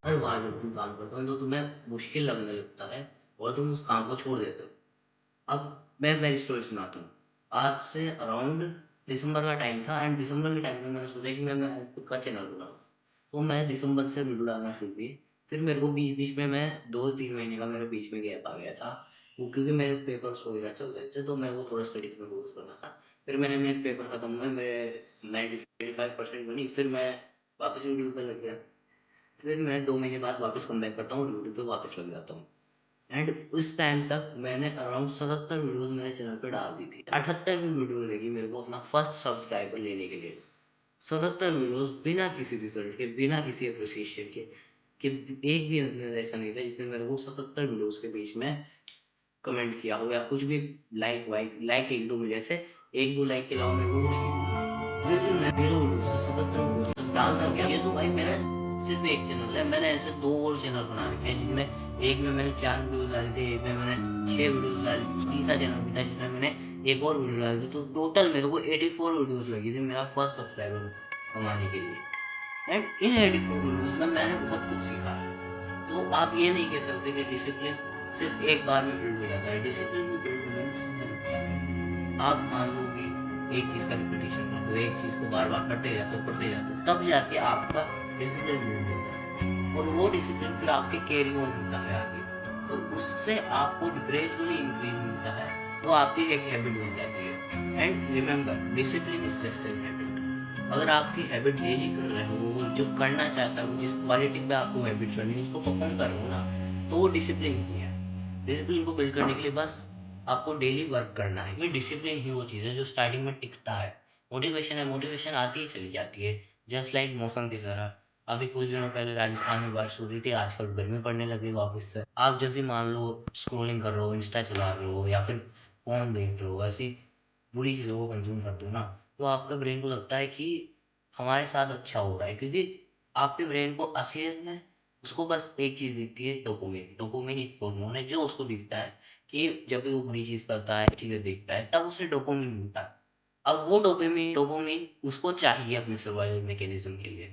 हर बार जब तुम काम करते हो तो तुम्हें मुश्किल लगने लगता है और तुम उस काम को छोड़ देते हो। अब मैं मेरी स्टोरी सुनाता हूँ। आज से अराउंड दिसंबर का टाइम था एंड दिसंबर के टाइम में मैंने सोचा कि मैं खुद का चैनल बनाऊँ। तो मैं दिसंबर से वीडियो डालना शुरू की। फिर मेरे को बीच बीच में मैं 2-3 महीने का मेरे बीच में गैप आ गया था। वो क्योंकि मेरे पेपर्स वगैरह चल रहे थे तो मेरे को थोड़ा स्टडीज में फोकस करना था। फिर मैंने मेरे पेपर खत्म हुए, मेरे 95% बनी, फिर मैं वापस यूट्यूब पे लग गया। फिर मैं 2 महीने बाद वापस कम बैक करता हूँ, यूट्यूब पे वापस लग जाता हूँ। एंड उस टाइम तक मैंने अराउंड 77 वीडियोस मेरे चैनल पे डाल दी थी। 78वीं वीडियो लगी मेरे को अपना फर्स्ट सब्सक्राइबर लेने के लिए। 77 वीडियोस बिना किसी रिजल्ट के, बिना किसी अप्रिसिएशन के, कि एक भी ऐसा नहीं था जिसने मेरे को 77 वीडियोस के बीच में कमेंट किया हो या कुछ भी लाइक वाइक, लाइक एक दो मिले थे, एक दो लाइक के अलावा मेरे को कुछ नहीं मिला। फिर भी मैं 0 वीडियो से 77 वीडियो तक डालता गया। ये तो भाई मेरा सिर्फ एक चैनल है, मैंने ऐसे 2 और चैनल बना रखे हैं जिनमें एक में मैंने 4 वीडियोस डाले थे, एक में मैंने 6 वीडियोस डाली थी, तीसरा चैनल भी था जिसमें मैंने एक और वीडियो डाली थी। तो टोटल मेरे को 84 वीडियोस लगी थी मेरा फर्स्ट सब्सक्राइबर कमाने के लिए। एंड इन 84 वीडियोस में मैंने बहुत कुछ सीखा है। तो आप ये नहीं कह सकते कि डिसिप्लिन सिर्फ एक बार में बिल्ड हो जाता है। डिसिप्लिन भी बिल्ड होने में समय लगता है। आप मान लो कि एक चीज का रिपीटेशन करते हो, एक चीज को बार बार करते जाते हो, तब जाके आपका डिसिप्लिन बिल्ड होता है और वो डिसिप्लिन फिर आपके कैरी ऑन होता है आगे। तो उससे आपको ग्रेजुअली इंक्रीज मिलता है, वो आपकी एक हैबिट बन जाती है। And remember, discipline is just an habit. अगर आपकी हैबिट डेली कर रहे हो, वो जो करना चाहता है, जिस क्वालिटी पे आपको हैबिट करनी है उसको परफॉर्म कर रहे हो ना, तो वो डिसिप्लिन ही है। डिसिप्लिन को बिल्ड करने के लिए बस आपको डेली वर्क करना है। ये डिसिप्लिन ही वो चीज़ है जो स्टार्टिंग में टिकता है। मोटिवेशन है, मोटिवेशन आती ही चली जाती है, जस्ट लाइक मौसम की तरह। अभी कुछ दिनों पहले राजस्थान में बारिश हो रही थी, आजकल गर्मी पड़ने लगी वापस से। आप जब भी मान लो स्क्रोलिंग कर रहे हो, इंस्टा चला रहे हो या फिर फोन देख रहे हो, ऐसी बुरी चीज़ों को कंज्यूम करते हो ना, तो आपके ब्रेन को लगता है कि हमारे साथ अच्छा हो रहा है, क्योंकि आपके ब्रेन को असलियत में उसको बस एक चीज़ दिखती है, डोपामिन। डोपामिन एक हार्मोन है जो उसको दिखता है कि जब भी वो बुरी चीज़ करता है, चीज़ें देखता है, तब उसे डोपामिन मिलता है। अब वो डोपामिन डोपामिन उसको चाहिए अपने सर्वाइवल मैकेनिज्म के लिए,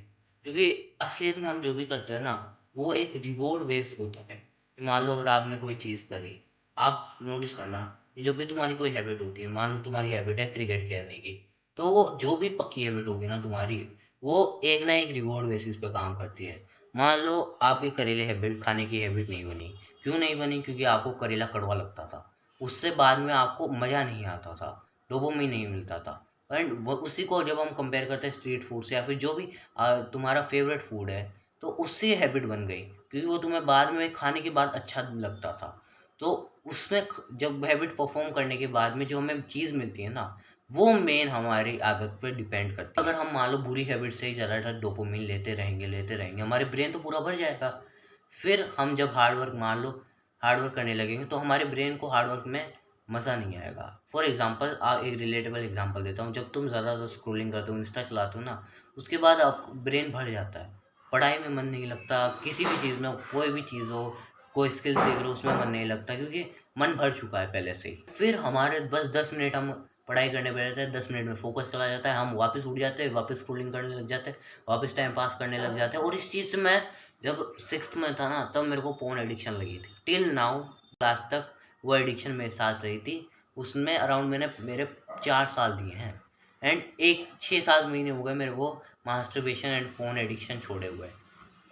क्योंकि असलियत में हम जो भी करते हैं ना, वो एक रिवॉर्ड बेस्ड होता है। मान लो अगर आपने कोई चीज़ करी, आप नोटिस करना, जब भी तुम्हारी कोई हैबिट होती है, मान लो तुम्हारी हैबिट है क्रिकेट खेलने की, तो वो जो भी पक्की हैबिट होगी ना तुम्हारी, वो एक ना एक रिवॉर्ड बेसिस पे काम करती है। मान लो आपकी करेले हैबिट खाने की हैबिट नहीं बनी। क्यों नहीं बनी? क्योंकि आपको करेला कड़वा लगता था, उससे बाद में आपको मज़ा नहीं आता था, डोपामिन नहीं मिलता था। एंड वो उसी को जब हम कंपेयर करते हैं स्ट्रीट फूड से या फिर जो भी तुम्हारा फेवरेट फूड है, तो उससे हैबिट बन गई, क्योंकि वो तुम्हें बाद में खाने के बाद अच्छा लगता था। तो उसमें जब हैबिट परफॉर्म करने के बाद में जो हमें चीज़ मिलती है ना, वो मेन हमारी आदत पे डिपेंड करती है। अगर हम मान लो बुरी हैबिट से ही ज़्यादातर डोपामिन लेते रहेंगे, हमारे ब्रेन तो पूरा भर जाएगा। फिर हम जब हार्ड वर्क मान लो हार्ड वर्क करने लगेंगे, तो हमारे ब्रेन को हार्ड वर्क में मज़ा नहीं आएगा। फॉर एग्जांपल एक रिलेटेबल एग्जांपल देता हूँ। जब तुम ज़्यादा स्क्रॉलिंग करते हो, इंस्टा चलाते हो ना, उसके बाद आप ब्रेन भर जाता है, पढ़ाई में मन नहीं लगता, किसी भी चीज़ में, कोई भी चीज़ हो, कोई स्किल सीख रहे हो उसमें मन नहीं लगता, क्योंकि मन भर चुका है पहले से ही। फिर हमारे बस 10 मिनट हम पढ़ाई करने बैठते हैं, 10 मिनट में फोकस चला जाता है, हम वापस उठ जाते हैं, वापस स्क्रॉलिंग करने लग जाते हैं, वापस टाइम पास करने लग जाते हैं। और इस चीज़ से मैं जब 6th में था ना, तब मेरे को फ़ोन एडिक्शन लगी थी। टिल नाउ क्लास तक वो एडिक्शन मेरे साथ रही थी। उसमें अराउंड मैंने मेरे 4 साल दिए हैं। एंड एक 6-7 महीने हो गए मेरे को मास्टरबेशन एंड फ़ोन एडिक्शन छोड़े हुए।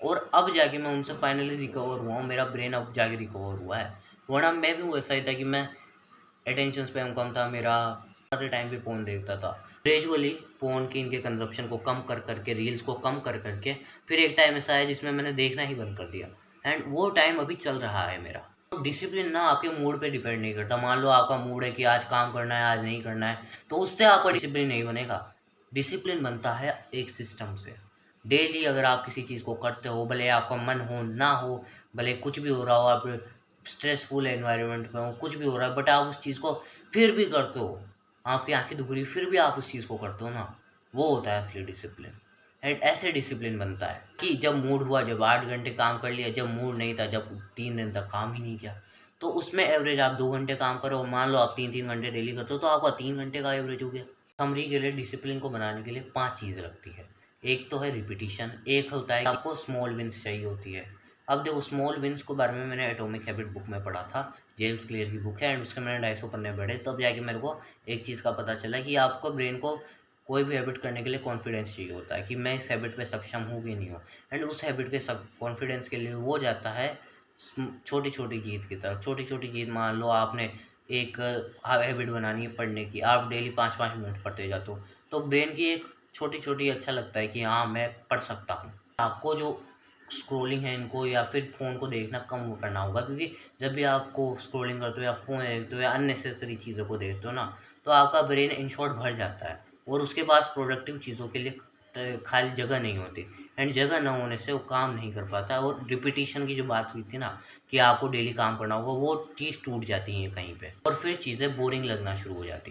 और अब जाके मैं उनसे फाइनली रिकवर हुआ हूँ, मेरा ब्रेन अब जाके रिकवर हुआ है। वरना मैं भी वैसा ही था कि मैं अटेंशन स्पैन कम था मेरा, सारे टाइम पे फ़ोन देखता था। ग्रेजुअली फ़ोन की इनके कंजप्शन को कम कर करके, रील्स को कम कर करके, फिर एक टाइम ऐसा आया जिसमें मैंने देखना ही बंद कर दिया। एंड वो टाइम अभी चल रहा है मेरा। तो डिसिप्लिन ना आपके मूड पे डिपेंड नहीं करता। मान लो आपका मूड है कि आज काम करना है, आज नहीं करना है, तो उससे आपका डिसिप्लिन नहीं बनेगा। डिसिप्लिन बनता है एक सिस्टम से। डेली अगर आप किसी चीज़ को करते हो, भले आपका मन हो ना हो, भले कुछ भी हो रहा हो, आप स्ट्रेसफुल एनवायरनमेंट में हो, कुछ भी हो रहा है, बट आप उस चीज़ को फिर भी करते हो, आपकी आंखें दुख रही फिर भी आप उस चीज़ को करते हो ना, वो होता है असली डिसिप्लिन। एंड ऐसे डिसिप्लिन बनता है कि जब मूड हुआ, जब 8 घंटे काम कर लिया, जब मूड नहीं था, जब 3 दिन तक काम ही नहीं किया, तो उसमें एवरेज आप 2 घंटे काम करो। मान लो आप 3-3 घंटे डेली करते हो, तो आपका 3 घंटे का एवरेज हो गया। समरी के लिए डिसिप्लिन को बनाने के लिए 5 चीज़ें लगती है। एक तो है रिपीटिशन, एक होता है कि आपको स्मॉल विन्स चाहिए होती है। अब देखो स्मॉल विन्स के बारे में मैंने एटॉमिक हैबिट बुक में पढ़ा था, जेम्स क्लियर की बुक है, एंड उसके मैंने 250 पन्ने पढ़े, तब जाके मेरे को एक चीज़ का पता चला कि आपको ब्रेन को कोई भी हैबिट करने के लिए कॉन्फिडेंस चाहिए होता है कि मैं इस हैबिट पे सक्षम हूँ कि नहीं हूँ। एंड उस हैबिट के सब कॉन्फिडेंस के लिए वो जाता है छोटी छोटी जीत की तरफ। छोटी छोटी जीत, मान लो आपने एक हैबिट बनानी है पढ़ने की, आप डेली 5-5 मिनट पढ़ते जाते हो, तो ब्रेन की एक छोटी छोटी अच्छा लगता है कि हाँ मैं पढ़ सकता हूँ। आपको जो स्क्रोलिंग है इनको या फिर फ़ोन को देखना कम करना होगा, क्योंकि जब भी आपको स्क्रोलिंग करते हो या फ़ोन देखते हो या अननेसेसरी चीज़ों को देखते हो ना, तो आपका ब्रेन इन शॉर्ट भर जाता है और उसके पास प्रोडक्टिव चीज़ों के लिए खाली जगह नहीं होती। एंड जगह ना होने से वो काम नहीं कर पाता। और रिपीटिशन की जो बात हुई थी ना कि आपको डेली काम करना होगा, वो चीज़ टूट जाती है कहीं पे और फिर चीज़ें बोरिंग लगना शुरू हो जाती है।